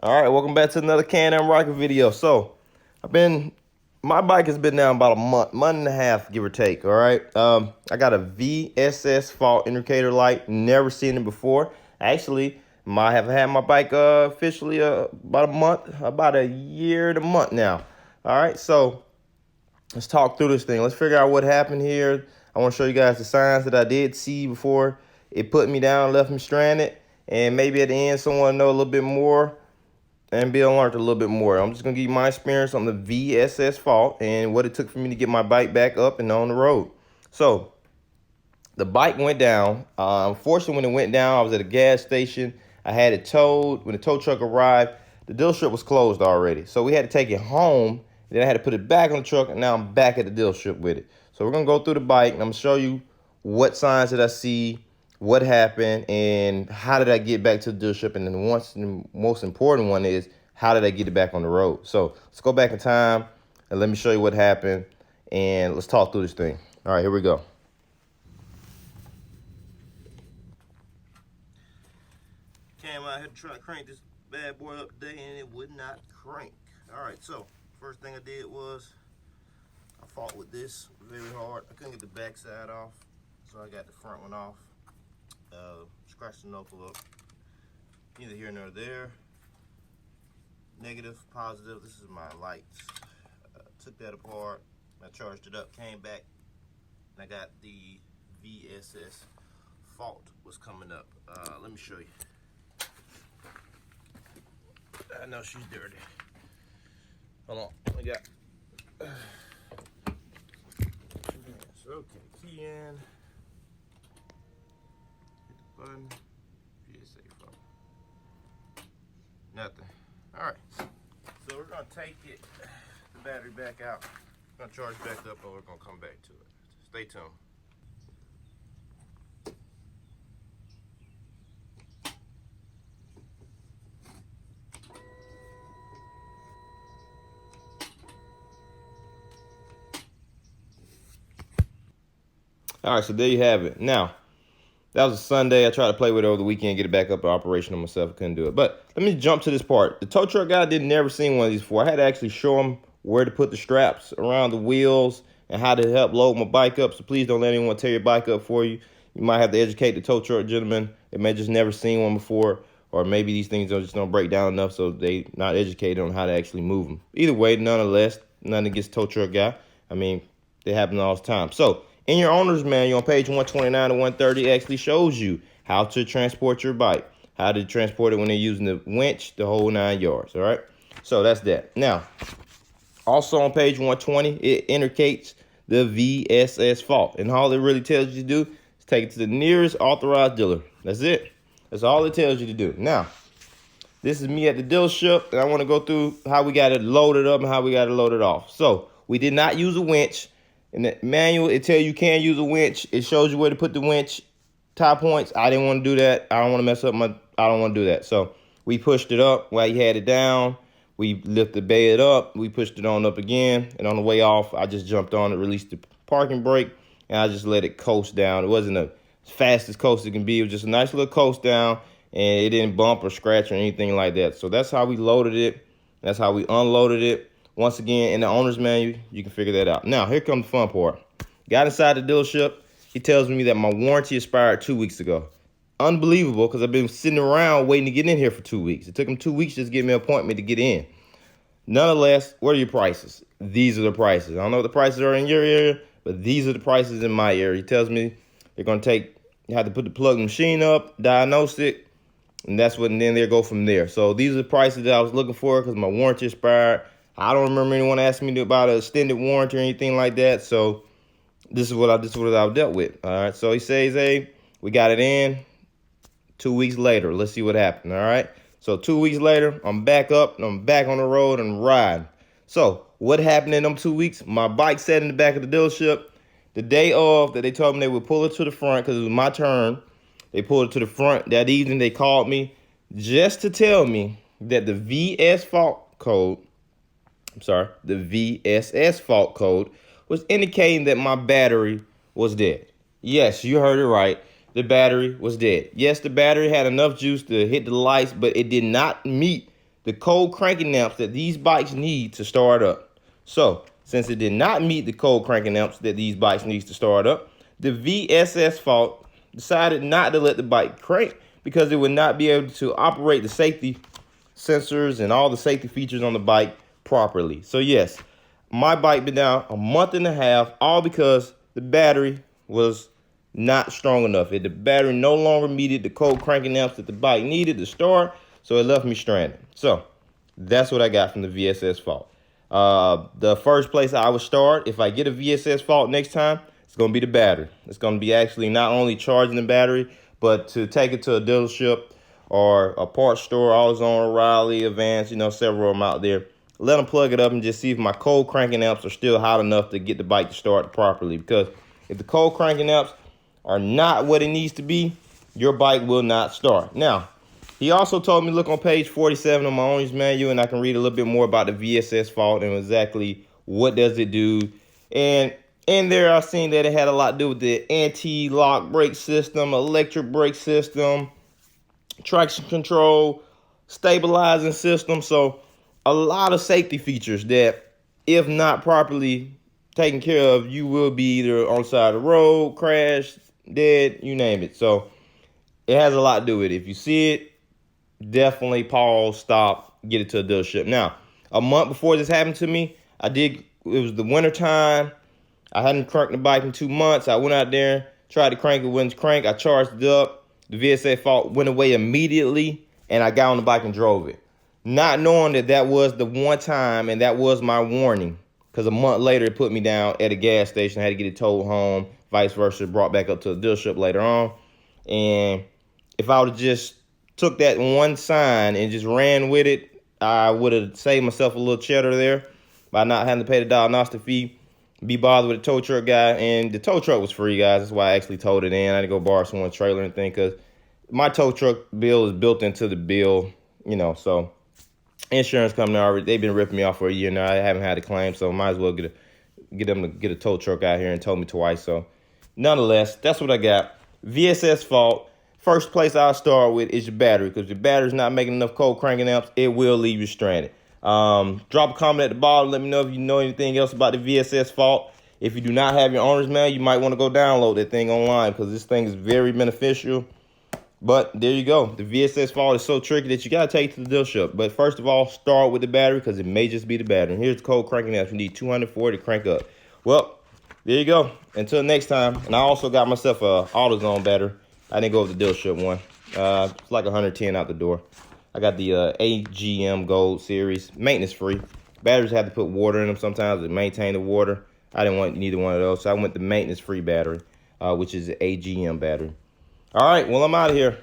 All right, welcome back to another Can-Am Ryker video. So, my bike has been down about a month and a half, give or take. All right, I got a VSS fault indicator light. Never seen it before. Actually, I have had my bike officially about a year and a month now. All right, so let's talk through this thing. Let's figure out what happened here. I want to show you guys the signs that I did see before it put me down, left me stranded, and maybe at the end someone know a little bit more and be alerted a little bit more. I'm just gonna give you my experience on the VSS fault and what it took for me to get my bike back up and on the road. So the bike went down. Unfortunately, when it went down, I was at a gas station. I had it towed. When the tow truck arrived, the dealership was closed already. So we had to take it home. Then I had to put it back on the truck, and now I'm back at the dealership with it. So we're gonna go through the bike, and I'm gonna show you what signs did I see, what happened, and how did I get back to the dealership. And then the most important one is, how did I get it back on the road? So let's go back in time, and let me show you what happened, and let's talk through this thing. All right, here we go. Came out here to try to crank this bad boy up today, and it would not crank. All right, so first thing I did was I fought with this very hard. I couldn't get the back side off, so I got the front one off. Scratched the knuckle up. Neither here nor there. Negative, positive. This is my lights. Took that apart. I charged it up, came back, and I got the VSS fault was coming up. Let me show you. I know she's dirty. Hold on. We got. Okay, key in. Hit the button. PSA fault. Nothing. All right. So we're gonna take the battery back out. We're gonna charge back up, and we're gonna come back to it. Stay tuned. All right, so there you have it. Now, that was a Sunday. I tried to play with it over the weekend, get it back up and operational myself. I couldn't do it. But let me jump to this part. The tow truck guy did never seen one of these before. I had to actually show him where to put the straps around the wheels and how to help load my bike up. So please don't let anyone tear your bike up for you. You might have to educate the tow truck gentleman. They may just never seen one before, or maybe these things just don't break down enough, so they not educated on how to actually move them. Either way, nonetheless, nothing against tow truck guy. I mean, they happen all the time. So in your owner's manual on page 129 to 130, it actually shows you how to transport your bike, how to transport it when they're using the winch, the whole 9 yards. All right, so that's that. Now, also on page 120, it indicates the VSS fault, and all it really tells you to do is take it to the nearest authorized dealer. That's it. That's all it tells you to do. Now, this is me at the dealership, and I want to go through how we got it loaded up and how we got it loaded off. So we did not use a winch. In the manual, it tells you can use a winch. It shows you where to put the winch tie points. I didn't want to do that. I don't want to mess up I don't want to do that. So we pushed it up while he had it down. We lifted the bed up. We pushed it on up again. And on the way off, I just jumped on it, released the parking brake, and I just let it coast down. It wasn't the fastest coast it can be. It was just a nice little coast down, and it didn't bump or scratch or anything like that. So that's how we loaded it. That's how we unloaded it. Once again, in the owner's manual, you can figure that out. Now, here comes the fun part. Got inside the dealership. He tells me that my warranty expired 2 weeks ago. Unbelievable, because I've been sitting around waiting to get in here for 2 weeks. It took him 2 weeks just to get me an appointment to get in. Nonetheless, what are your prices? These are the prices. I don't know what the prices are in your area, but these are the prices in my area. He tells me they're going to you have to put the plug machine up, diagnose it, and then they'll go from there. So these are the prices that I was looking for because my warranty expired. I don't remember anyone asking me about an extended warranty or anything like that. So this is what I dealt with. All right. So he says, hey, we got it in 2 weeks later. Let's see what happened. All right. So 2 weeks later, I'm back up and I'm back on the road and riding. So what happened in them 2 weeks? My bike sat in the back of the dealership. The day of that they told me they would pull it to the front because it was my turn. They pulled it to the front. That evening they called me just to tell me that the VSS fault code was indicating that my battery was dead. Yes, you heard it right. The battery was dead. Yes, the battery had enough juice to hit the lights, but it did not meet the cold cranking amps that these bikes need to start up. So, since it did not meet the cold cranking amps that these bikes need to start up, the VSS fault decided not to let the bike crank because it would not be able to operate the safety sensors and all the safety features on the bike properly. So yes, my bike been down a month and a half, all because the battery was not strong enough. The battery no longer needed the cold cranking amps that the bike needed to start, so it left me stranded. So that's what I got from the VSS fault. The first place I would start, if I get a VSS fault next time, it's going to be the battery. It's going to be actually not only charging the battery, but to take it to a dealership or a parts store, AutoZone, O'Reilly, Advance, several of them out there. Let them plug it up and just see if my cold cranking amps are still hot enough to get the bike to start properly. Because if the cold cranking amps are not what it needs to be, your bike will not start. Now, he also told me look on page 47 of my owner's manual, and I can read a little bit more about the VSS fault and exactly what does it do. And in there, I seen that it had a lot to do with the anti-lock brake system, electric brake system, traction control, stabilizing system. So a lot of safety features that, if not properly taken care of, you will be either on the side of the road, crash, dead, you name it. So it has a lot to do with it. If you see it, definitely pause, stop, get it to a dealership. Now, a month before this happened to me, it was the winter time. I hadn't cranked the bike in 2 months. I went out there, tried to crank it, wouldn't crank. I charged it up. The VSS fault went away immediately, and I got on the bike and drove it. Not knowing that was the one time, and that was my warning. Because a month later, it put me down at a gas station. I had to get it towed home, vice versa, brought back up to the dealership later on. And if I would have just took that one sign and just ran with it, I would have saved myself a little cheddar there by not having to pay the diagnostic fee, be bothered with the tow truck guy. And the tow truck was free, guys. That's why I actually towed it in. I had to go borrow someone's trailer and thing, because my tow truck bill is built into the bill, so insurance company already, they've been ripping me off for a year now. I haven't had a claim, so might as well get them to get a tow truck out here and tow me twice. So nonetheless, that's what I got. VSS fault. First place I'll start with is your battery, because if your battery's not making enough cold cranking amps, it will leave you stranded. Drop a comment at the bottom. Let me know if you know anything else about the VSS fault. If you do not have your owner's manual, you might want to go download that thing online, because this thing is very beneficial. But there you go. The VSS fault is so tricky that you got to take it to the dealership. But first of all, start with the battery, because it may just be the battery. And here's the cold cranking amps. You need 240 to crank up. Well, there you go. Until next time. And I also got myself a AutoZone battery. I didn't go with the dealership one. It's like 110 out the door. I got the AGM Gold series, maintenance free. Batteries have to put water in them sometimes to maintain the water. I didn't want neither one of those, so I went the maintenance free battery, which is the AGM battery. All right, well, I'm out of here.